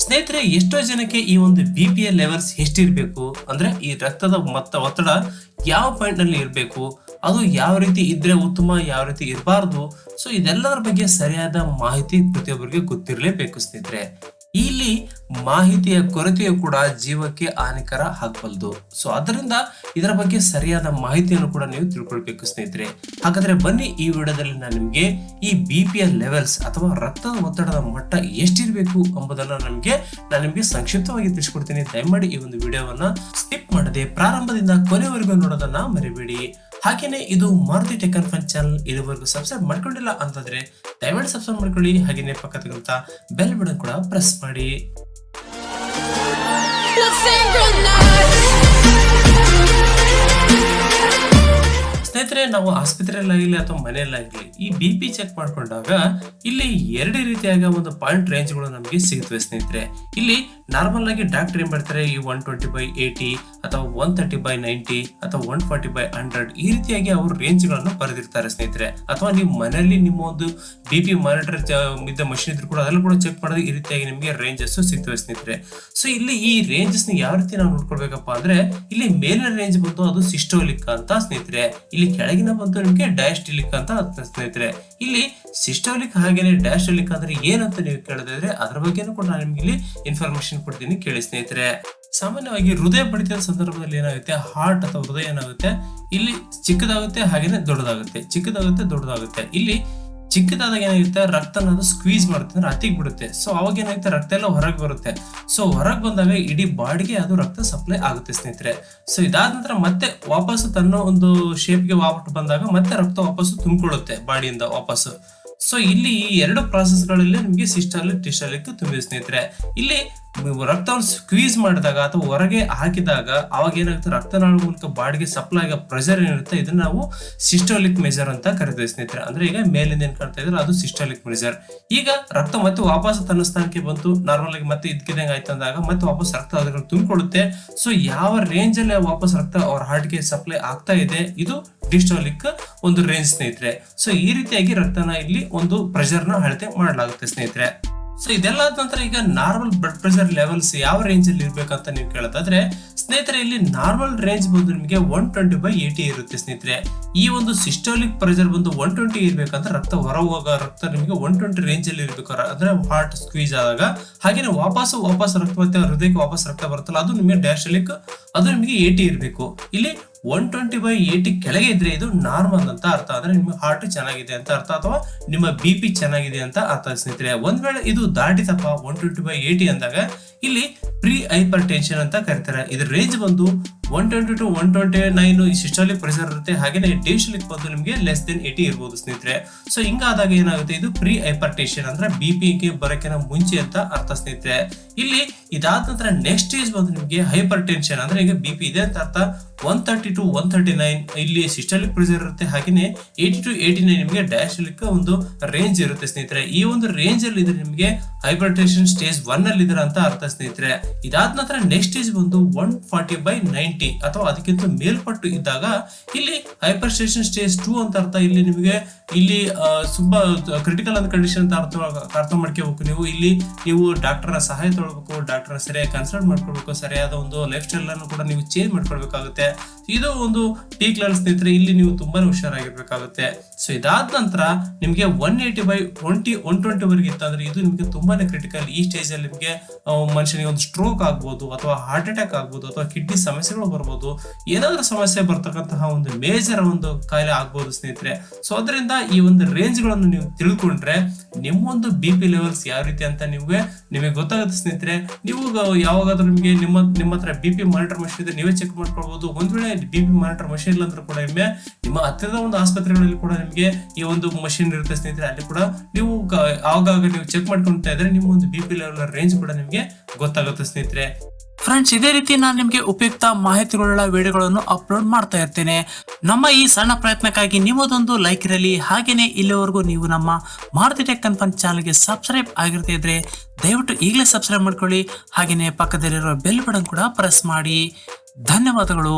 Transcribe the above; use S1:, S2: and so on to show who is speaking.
S1: ಸ್ನೇಹಿತರೆ, ಎಷ್ಟೋ ಜನಕ್ಕೆ ಈ ಒಂದು BPಯ ಲೆವೆಲ್ಸ್ ಎಷ್ಟಿರಬೇಕು ಅಂದ್ರೆ ಈ ರಕ್ತದ ಒತ್ತಡ ಯಾವ ಪಾಯಿಂಟ್ ನಲ್ಲಿ ಇರಬೇಕು, ಅದು ಯಾವ ರೀತಿ ಇದ್ರೆ ಉತ್ತಮ, ಯಾವ ರೀತಿ ಇರಬಾರ್ದು. ಸೊ ಇದೆಲ್ಲದರ ಬಗ್ಗೆ ಸರಿಯಾದ ಮಾಹಿತಿ ಪ್ರತಿಯೊಬ್ಬರಿಗೆ ಗೊತ್ತಿರಲೇಬೇಕು ಸ್ನೇಹಿತರೆ. ಇಲ್ಲಿ ಮಾಹಿತಿಯ ಕೊರತೆಯು ಕೂಡ ಜೀವಕ್ಕೆ ಹಾನಿಕರ ಆಗಬಲ್ಲದು. ಸೊ ಅದರಿಂದ ಇದರ ಬಗ್ಗೆ ಸರಿಯಾದ ಮಾಹಿತಿಯನ್ನು ಕೂಡ ನೀವು ತಿಳ್ಕೊಳ್ಬೇಕು ಸ್ನೇಹಿತರೆ. ಹಾಗಾದ್ರೆ ಬನ್ನಿ, ಈ ವಿಡಿಯೋದಲ್ಲಿ ನಾನು ನಿಮ್ಗೆ ಈ BPಯ ಲೆವೆಲ್ಸ್ ಅಥವಾ ರಕ್ತದ ಒತ್ತಡದ ಮಟ್ಟ ಎಷ್ಟಿರಬೇಕು ಎಂಬುದನ್ನ ನಾನು ನಿಮ್ಗೆ ಸಂಕ್ಷಿಪ್ತವಾಗಿ ತಿಳಿಸ್ಕೊಡ್ತೀನಿ. ದಯಮಾಡಿ ಈ ಒಂದು ವಿಡಿಯೋವನ್ನ ಸ್ಕಿಪ್ ಮಾಡದೆ ಪ್ರಾರಂಭದಿಂದ ಕೊನೆವರೆಗೂ ನೋಡೋದನ್ನ ಮರಿಬೇಡಿ. ಹಾಗೇನೆ ಇದು Maruti tech and fun channel ಇದುವರೆಗೂ ಸಬ್ಸ್ಕ್ರೈಬ್ ಮಾಡ್ಕೊಂಡಿಲ್ಲ ಅಂತಂದ್ರೆ ದಯಮಾಡಿ ಸಬ್ಸ್ಕ್ರೈಬ್ ಮಾಡ್ಕೊಳ್ಳಿ. ಹಾಗೇನೆ ಪಕ್ಕದಲ್ಲಿರುವಂತ ಬೆಲ್ ಬಟನ್ ಕೂಡ ಪ್ರೆಸ್ ಮಾಡಿ. ಸ್ನೇಹಿತರೆ, ನಾವು ಆಸ್ಪತ್ರೆಯಲ್ಲಾಗಲಿ ಅಥವಾ ಮನೆಯಲ್ಲಾಗಲಿ ಈ BP ಚೆಕ್ ಮಾಡ್ಕೊಂಡಾಗ ಇಲ್ಲಿ ಎರಡು ರೀತಿಯಾದ ಒಂದು ಪಾಯಿಂಟ್ ರೇಂಜ್ಗಳು ನಮಗೆ ಸಿಗುತ್ತವೆ ಸ್ನೇಹಿತರೆ. ಇಲ್ಲಿ ನಾರ್ಮಲ್ ಆಗಿ ಡಾಕ್ಟರ್ ಏನ್ ಮಾಡ್ತಾರೆ, ಈ 120/80 ಅಥವಾ 130/90 ಅಥವಾ 140/100 ಈ ರೀತಿಯಾಗಿ ಅವರು ರೇಂಜ್ ಗಳನ್ನು ಬರೆದಿರ್ತಾರೆ ಸ್ನೇಹಿತರೆ. ಅಥವಾ ನೀವು ಮನೆಯಲ್ಲಿ ನಿಮ್ಮ ಒಂದು BP ಮಾನಿಟರ್ ಇದ್ದ ಮಷಿನ್ ಇದ್ರು ಕೂಡ ಅದನ್ನು ಕೂಡ ಚೆಕ್ ಮಾಡಿದ್ರೆ ಈ ರೀತಿಯಾಗಿ ನಿಮಗೆ ರೇಂಜಸ್ ಸಿಗ್ತವೆ ಸ್ನೇಹಿತರೆ. ಸೊ ಇಲ್ಲಿ ಈ ರೇಂಜಸ್ ಯಾವ ರೀತಿ ನಾವು ನೋಡ್ಕೊಳ್ಬೇಕಪ್ಪ ಅಂದ್ರೆ, ಇಲ್ಲಿ ಮೇಲಿನ ರೇಂಜ್ ಬಂತು ಅದು ಸಿಸ್ಟೋಲಿಕ್ ಅಂತ ಸ್ನೇಹಿತರೆ. ಇಲ್ಲಿ ಕೆಳಗಿನ ಬಂತು ನಿಮಗೆ ಡಯಾಸ್ಟೋಲಿಕ್ ಅಂತ ಸ್ನೇಹಿತರೆ. ಇಲ್ಲಿ ಸಿಸ್ಟೋಲಿಕ್ ಹಾಗೇನೆ ಡಯಾಸ್ಟೋಲಿಕ್ ಅಂದ್ರೆ ಏನಂತ ನೀವು ಕೇಳಿದ್ರೆ ಅದ್ರ ಬಗ್ಗೆನೂ ಕೂಡ ನಾನು ನಿಮ್ಗೆ ಇಲ್ಲಿ ಇನ್ಫಾರ್ಮೇಶನ್ ಕೊಡ್ತೀನಿ, ಕೇಳಿ ಸ್ನೇಹಿತರೆ. ಸಾಮಾನ್ಯವಾಗಿ ಹೃದಯ ಬಡಿತದ ಸಂದರ್ಭದಲ್ಲಿ ಏನಾಗುತ್ತೆ, ಹಾರ್ಟ್ ಅಥವಾ ಹೃದಯ ಏನಾಗುತ್ತೆ, ಇಲ್ಲಿ ಚಿಕ್ಕದಾಗುತ್ತೆ ಹಾಗೇನೆ ದೊಡ್ಡದಾಗುತ್ತೆ, ಚಿಕ್ಕದಾಗುತ್ತೆ ದೊಡ್ಡದಾಗುತ್ತೆ. ಇಲ್ಲಿ ಚಿಕ್ಕದಾದಾಗ ಏನಾಗುತ್ತೆ, ರಕ್ತನ ಅದು ಸ್ಕ್ವೀಸ್ ಮಾಡುತ್ತೆ ಅಂದ್ರೆ ಅತಿಗ್ ಬಿಡುತ್ತೆ. ಸೊ ಅವಾಗ ಏನಾಗುತ್ತೆ, ರಕ್ತ ಎಲ್ಲ ಹೊರಗೆ ಬರುತ್ತೆ. ಸೊ ಹೊರಗೆ ಬಂದಾಗ ಇಡೀ ಬಾಡಿಗೆ ಅದು ರಕ್ತ ಸಪ್ಲೈ ಆಗುತ್ತೆ ಸ್ನೇಹಿತರೆ. ಸೊ ಇದಾದ ನಂತರ ಮತ್ತೆ ವಾಪಸ್ ತನ್ನ ಒಂದು ಶೇಪ್ಗೆ ವಾಪಸ್ ಬಂದಾಗ ಮತ್ತೆ ರಕ್ತ ವಾಪಸ್ ತುಂಬಿಕೊಳ್ಳುತ್ತೆ ಬಾಡಿಯಿಂದ ವಾಪಸ್. ಸೊ ಇಲ್ಲಿ ಈ ಎರಡು ಪ್ರಾಸೆಸ್ ಗಳಲ್ಲಿ ನಿಮಗೆ ಸಿಸ್ಟೋಲಿಕ್ ಡಿಸ್ಟೋಲಿಕ್ ತುಂಬಿದೆ ಸ್ನೇಹಿತರೆ. ಇಲ್ಲಿ ರಕ್ತವನ್ನು ಸ್ಕ್ವೀಸ್ ಮಾಡಿದಾಗ ಅಥವಾ ಹೊರಗೆ ಹಾಕಿದಾಗ ಅವಾಗ ಏನಾಗುತ್ತೆ, ರಕ್ತನಾಳ ಮೂಲಕ ಬಾಡಿಗೆ ಸಪ್ಲೈ ಆಗೋ ಪ್ರೆಷರ್ ಏನಿರುತ್ತೆ ಇದನ್ನ ನಾವು ಸಿಸ್ಟೋಲಿಕ್ ಮೆಜರ್ ಅಂತ ಕರಿತೀವಿ ಸ್ನೇಹಿತರೆ. ಅಂದ್ರೆ ಈಗ ಮೇಲಿಂದ ಏನ್ ಕಾಣ್ತಾ ಇದ್ರೆ ಅದು ಸಿಸ್ಟೋಲಿಕ್ ಮೆಜರ್. ಈಗ ರಕ್ತ ಮತ್ತೆ ವಾಪಸ್ ತನ್ನ ಸ್ಥಾನಕ್ಕೆ ಬಂತು, ನಾರ್ಮಲ್ ಆಗಿ ಮತ್ತೆ ಇದಕ್ಕಿದಂಗೆ ಆಯ್ತು ಅಂದಾಗ ಮತ್ತೆ ವಾಪಸ್ ರಕ್ತ ಅದನ್ನು ತುಂಬಿಕೊಳ್ಳುತ್ತೆ. ಸೊ ಯಾವ ರೇಂಜ್ ಅಲ್ಲಿ ವಾಪಸ್ ರಕ್ತ ಅವ್ರ ಹಾರ್ಟ್ಗೆ ಸಪ್ಲೈ ಆಗ್ತಾ ಇದೆ, ಇದು ಡಿಸ್ಟೋಲಿಕ್ ಒಂದು ರೇಂಜ್ ಸ್ನೇಹಿತರೆ. ಸೊ ಈ ರೀತಿಯಾಗಿ ರಕ್ತನ ಇಲ್ಲಿ ಒಂದು ಪ್ರೆಷರ್ ನ ಅಳತೆ ಮಾಡಲಾಗುತ್ತೆ ಸ್ನೇಹಿತರೆ. ಸೊ ಇದೆಲ್ಲ ಆದ ನಂತರ ಈಗ ನಾರ್ಮಲ್ ಬ್ಲಡ್ ಪ್ರೆಷರ್ ಲೆವೆಲ್ಸ್ ಯಾವ ರೇಂಜ್ ಅಲ್ಲಿ ಇರ್ಬೇಕಂತ ನೀವು ಕೇಳೋದಾದ್ರೆ ಸ್ನೇಹಿತರೆ, ಇಲ್ಲಿ ನಾರ್ಮಲ್ ರೇಂಜ್ ಬಂದು ನಿಮಗೆ 120/80 ಇರುತ್ತೆ ಸ್ನೇಹಿತರೆ. ಈ ಒಂದು ಸಿಸ್ಟೋಲಿಕ್ ಪ್ರೆಷರ್ ಬಂದು 120 ಇರ್ಬೇಕಂದ್ರೆ ರಕ್ತ ಹೊರ ಹೋಗೋ ರಕ್ತ ನಿಮಗೆ 120 ರೇಂಜ್ ಅಲ್ಲಿ ಇರ್ಬೇಕು, ಅಂದ್ರೆ ಹಾರ್ಟ್ ಸ್ಕ್ವೀಸ್ ಆದಾಗ. ಹಾಗೇನೆ ವಾಪಸ್ ರಕ್ತ ಮತ್ತೆ ಹೃದಯಕ್ಕೆ ವಾಪಸ್ ರಕ್ತ ಬರುತ್ತಲ್ಲ ಅದು ನಿಮಗೆ ಡಯಾಸ್ಟೋಲಿಕ್, ಅದು ನಿಮಗೆ 80 ಇರಬೇಕು. ಇಲ್ಲಿ 120/80 ಕೆಳಗೆ ಇದ್ರೆ ಇದು ನಾರ್ಮಲ್ ಅಂತ ಅರ್ಥ, ಅಂದ್ರೆ ನಿಮ್ಮ ಹಾರ್ಟ್ ಚೆನ್ನಾಗಿದೆ ಅಂತ ಅರ್ಥ, ಅಥವಾ ನಿಮ್ಮ BP ಚೆನ್ನಾಗಿದೆ ಅಂತ ಅರ್ಥ ಸ್ನೇಹಿತರೆ. ಒಂದ್ ವೇಳೆ ಇದು ದಾಟಿತಪ್ಪ 120/80 ಅಂದಾಗ ಇಲ್ಲಿ ಪ್ರೀ ಹೈಪರ್ ಟೆನ್ಷನ್ ಅಂತ ಕರೀತಾರೆ. ಇದ್ರ ರೇಂಜ್ ಬಂದು 120 to 129 ಸಿಸ್ಟೋಲಿಕ್ ಪ್ರೆಷರ್ ಇರುತ್ತೆ. ಹಾಗೇನೆ ಡಯಾಸ್ಟೋಲಿಕ್ ಬಂದು ನಿಮಗೆ ಲೆಸ್ ದೆನ್ 80 ಇರಬಹುದು ಸ್ನೇಹಿತರೆ. ಸೊ ಹಿಂಗಾದಾಗ ಏನಾಗುತ್ತೆ, ಇದು ಪ್ರೀ ಹೈಪರ್ ಟೆನ್ಷನ್ ಅಂದ್ರೆ BP ಗೆ ಬರಕಿನ ಮುಂಚೆ ಅಂತ ಅರ್ಥ ಸ್ನೇಹಿತರೆ. ಇಲ್ಲಿ ಇದಾದ ನಂತರ ನೆಕ್ಸ್ಟ್ ಸ್ಟೇಜ್ ಬಂದು ನಿಮಗೆ ಹೈಪರ್ ಟೆನ್ಷನ್ ಅಂದ್ರೆ ಈಗ BP ಇದೆ ಅಂತ ಅರ್ಥ. 130 to 139 ಇಲ್ಲಿ ಸಿಸ್ಟೋಲಿಕ್ ಪ್ರೆಷರ್ ಇರುತ್ತೆ. ಹಾಗೇನೆ 80 to 89 ನಿಮಗೆ ಡಯಾಸ್ಟೋಲಿಕ್ ಒಂದು ರೇಂಜ್ ಇರುತ್ತೆ ಸ್ನೇಹಿತರೆ. ಈ ಒಂದು ರೇಂಜ್ ಅಲ್ಲಿ ಇದ್ರೆ ನಿಮಗೆ ಹೈಪರ್ ಟೆನ್ಷನ್ ಸ್ಟೇಜ್ 1 ಅಲ್ಲಿ ಇದ್ರ ಅಂತ ಅರ್ಥ ಸ್ನೇಹಿತರೆ. ಇದಾದ ನಂತರ ನೆಕ್ಸ್ಟ್ ಸ್ಟೇಜ್ ಬಂದು 140/90 ಅಥವಾ ಅದಕ್ಕಿಂತ ಮೇಲ್ಪಟ್ಟು ಇದ್ದಾಗ ಇಲ್ಲಿ ಹೈಪರ್ ಟೆನ್ಷನ್ ಸ್ಟೇಜ್ 2 ಅಂತ ಅರ್ಥ. ಇಲ್ಲಿ ನಿಮಗೆ ಇಲ್ಲಿ ತುಂಬಾ ಕ್ರಿಟಿಕಲ್ ಅಂತ ಕಂಡೀಷನ್ ಅಂತ ಅರ್ಥ ಮಾಡ್ಕೋಬೇಕು ನೀವು. ಇಲ್ಲಿ ನೀವು ಡಾಕ್ಟರ್ನ ಸಹಾಯ ತೊಗೊಳ್ಬೇಕು, ಡಾಕ್ಟರ್ನ ಸರಿಯಾಗಿ ಕನ್ಸಲ್ಟ್ ಮಾಡ್ಕೊಳ್ಬೇಕು, ಸರಿಯಾದ ಒಂದು ಲೈಫ್ ಸ್ಟೈಲ್ ಅನ್ನು ಕೂಡ ನೀವು ಚೇಂಜ್ ಮಾಡ್ಕೊಳ್ಬೇಕಾಗುತ್ತೆ. ಇದು ಒಂದು ಪೀಕ್ ಲೆವೆಲ್ ಸ್ನೇಹಿತರೆ, ಇಲ್ಲಿ ನೀವು ತುಂಬಾನೇ ಹುಷಾರಾಗಿರ್ಬೇಕಾಗುತ್ತೆ. ಸೊ ಇದಾದ ನಂತರ ನಿಮಗೆ 180/120 ವರೆಗೆ ಇತ್ತು ಅಂದ್ರೆ ಇದು ನಿಮಗೆ ತುಂಬಾನೇ ಕ್ರಿಟಿಕಲ್. ಈ ಸ್ಟೇಜ್ ಅಲ್ಲಿ ನಿಮಗೆ ಮನುಷ್ಯನಿಗೆ ಒಂದು ಸ್ಟ್ರೋಕ್ ಆಗ್ಬೋದು, ಅಥವಾ ಹಾರ್ಟ್ ಅಟ್ಯಾಕ್ ಆಗ್ಬೋದು, ಅಥವಾ ಕಿಡ್ನಿ ಸಮಸ್ಯೆಗಳು ಬರ್ಬೋದು, ಏನಾದ್ರೂ ಸಮಸ್ಯೆ ಬರ್ತಕ್ಕಂತಹ ಒಂದು ಮೇಜರ್ ಒಂದು ಕಾಯಿಲೆ ಆಗ್ಬೋದು ಸ್ನೇಹಿತರೆ. ಸೊ ಅದರಿಂದ ಈ ಒಂದು ರೇಂಜ್ ಗಳನ್ನು ನೀವು ತಿಳ್ಕೊಂಡ್ರೆ ನಿಮ್ಮ ಒಂದು BP ಲೆವೆಲ್ಸ್ ಯಾವ ರೀತಿ ಅಂತ ನಿಮಗೆ ಗೊತ್ತಾಗುತ್ತೆ ಸ್ನೇಹಿತರೆ. ನೀವು ಯಾವಾಗಾದ್ರೂ ನಿಮಗೆ ನಿಮ್ಮ ಹತ್ರ BP ಮಾನಿಟರ್ ಮಷಿನ್ ಇದೆ, ನೀವೇ ಚೆಕ್ ಮಾಡ್ಕೊಳ್ಬಹುದು. ಒಂದ್ ವೇಳೆ BP ಮಾನಿಟರ್ ಮಷಿನ್ ಇಲ್ಲ ಅಂದ್ರೆ ಕೂಡ ನಿಮ್ಮ ಹತ್ತಿರದ ಒಂದು ಆಸ್ಪತ್ರೆಗಳಲ್ಲಿ ಕೂಡ ನಿಮಗೆ ಈ ಒಂದು ಮಷಿನ್ ಇರುತ್ತೆ ಸ್ನೇಹಿತರೆ. ಅಲ್ಲಿ ಕೂಡ ನೀವು ಆಗಾಗ ನೀವು ಚೆಕ್ ಮಾಡ್ಕೊಂತಾ ಇದ್ರೆ ನಿಮ್ಮ ಒಂದು BP ಲೆವೆಲ್ ರೇಂಜ್ ಕೂಡ ನಿಮಗೆ ಗೊತ್ತಾಗುತ್ತೆ ಸ್ನೇಹಿತರೆ.
S2: ಫ್ರೆಂಡ್ಸ್, ಇದೇ ರೀತಿ ನಾನು ನಿಮಗೆ ಉಪಯುಕ್ತ ಮಾಹಿತಿಗಳುಳ್ಳ ವಿಡಿಯೋಗಳನ್ನು ಅಪ್ಲೋಡ್ ಮಾಡ್ತಾ ಇರ್ತೇನೆ. ನಮ್ಮ ಈ ಸಣ್ಣ ಪ್ರಯತ್ನಕ್ಕಾಗಿ ನಿಮ್ಮದೊಂದು ಲೈಕ್ ಇರಲಿ. ಹಾಗೇನೆ ಇಲ್ಲಿವರೆಗೂ ನೀವು ನಮ್ಮ ಮಾರುತಿ ಟೆಕ್ ಅಂಡ್ ಫನ್ ಚಾನಲ್ಗೆ ಸಬ್ಸ್ಕ್ರೈಬ್ ಆಗಿರ್ತಾ ಇದ್ರೆ ದಯವಿಟ್ಟು ಈಗಲೇ ಸಬ್ಸ್ಕ್ರೈಬ್ ಮಾಡ್ಕೊಳ್ಳಿ. ಹಾಗೇನೆ ಪಕ್ಕದಲ್ಲಿರೋ ಬೆಲ್ ಬಟನ್ ಕೂಡ ಪ್ರೆಸ್ ಮಾಡಿ. ಧನ್ಯವಾದಗಳು.